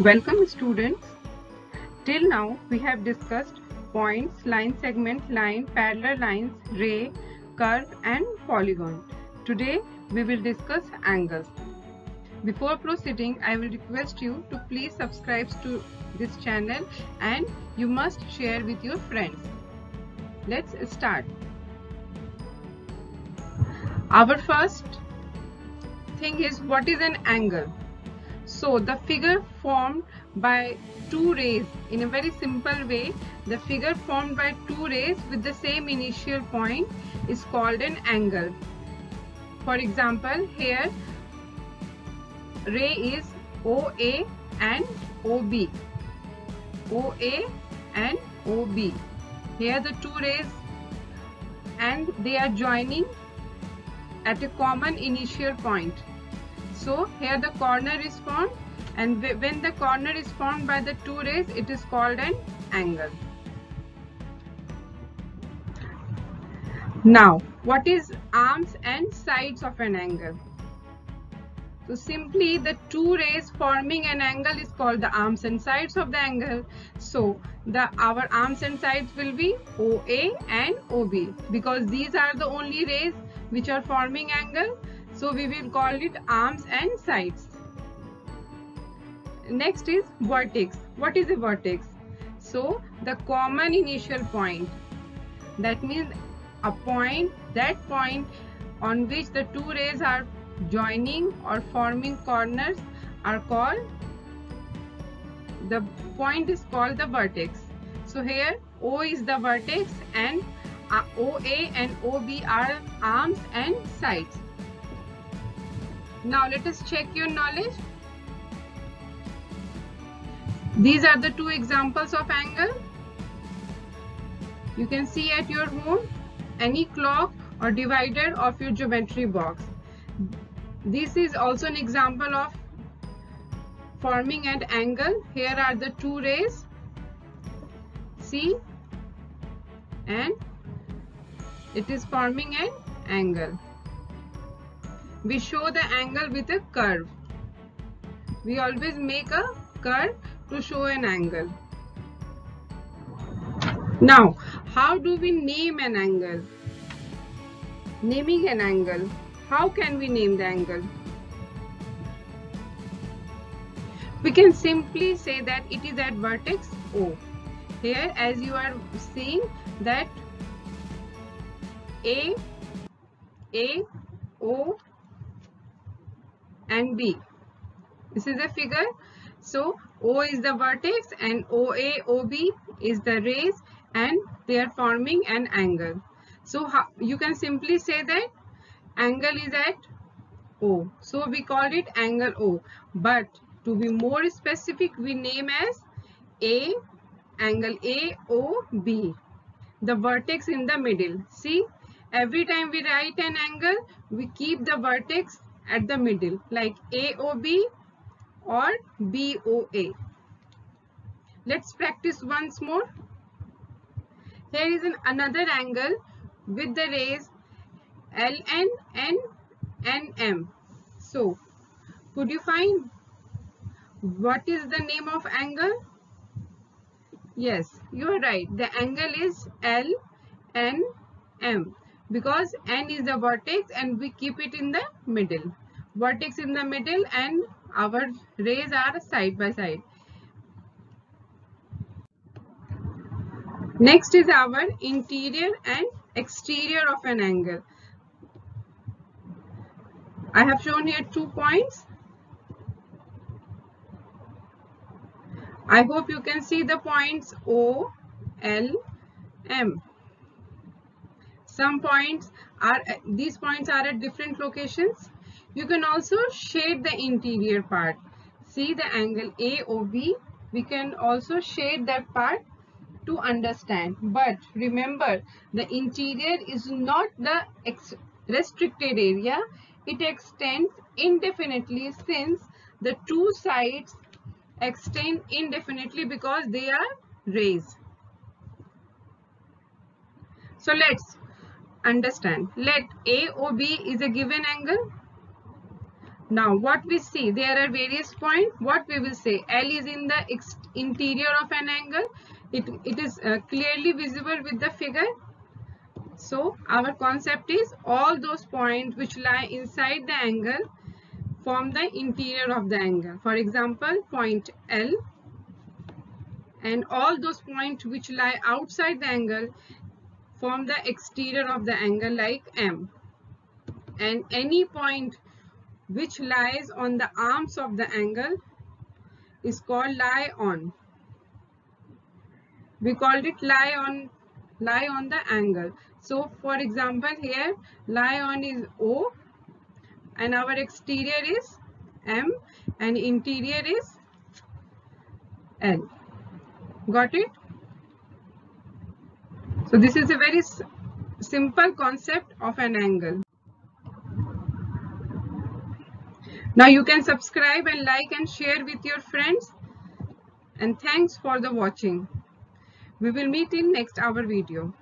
Welcome students. Till now we have discussed points, line segment, line, parallel lines, ray, curve and polygon. Today we will discuss angles. Before proceeding, I will request you to please subscribe to this channel and you must share with your friends. Let's start. Our first thing is, what is an angle? So the figure formed by two rays, in a very simple way, the figure formed by two rays with the same initial point is called an angle. For example, here ray is OA and OB. OA and OB. Here the two rays and they are joining at a common initial point. So here the corner is formed, and when the corner is formed by the two rays, it is called an angle. Now, what is arms and sides of an angle? So simply the two rays forming an angle is called the arms and sides of the angle. So our arms and sides will be OA and OB, because these are the only rays which are forming angle. So we will call it arms and sides. Next is vertex. What is a vertex? So the common initial point. That means a point, that point on which the two rays are joining or forming corners are called, the point is called the vertex. So here O is the vertex and OA and OB are arms and sides. Now let us check your knowledge. These are the two examples of angle. You can see at your home any clock or divider of your geometry box. This is also an example of forming an angle. Here are the two rays, see, and it is forming an angle. We show the angle with a curve. We always make a curve to show an angle. Now, how do we name an angle? Naming an angle. How can we name the angle? We can simply say that it is at vertex O. Here, as you are seeing, that A, O and B. This is a figure. So O is the vertex and OA, OB is the rays, and they are forming an angle. So you can simply say that angle is at O. So we call it angle O. But to be more specific, we name as A, angle AOB. The vertex in the middle. See, every time we write an angle, we keep the vertex at the middle, like AOB or BOA. Let's practice once more. Here is another angle with the rays LN, N and M. So, could you find what is the name of angle? Yes, you are right. The angle is LNM, because N is the vertex and we keep it in the middle. Vertex in the middle and our rays are side by side. Next is our interior and exterior of an angle. I have shown here 2 points. I hope you can see the points O, L, M. Some points are, these points are at different locations. You can also shade the interior part. See the angle AOB. We can also shade that part to understand. But remember, the interior is not the restricted area. It extends indefinitely, since the two sides extend indefinitely because they are rays. So let's understand. Let AOB is a given angle. Now what we see, there are various points. What we will say, L is in the interior of an angle. It is clearly visible with the figure. So our concept is all those points which lie inside the angle form the interior of the angle. For example, point L, and all those points which lie outside the angle form the exterior of the angle, like M. And any point which lies on the arms of the angle is called lie on. We called it lie on the angle. So for example, here lie on is O, and our exterior is M, and interior is L. Got it? So this is a very simple concept of an angle. Now you can subscribe and like and share with your friends, and thanks for the watching. We will meet in next our video.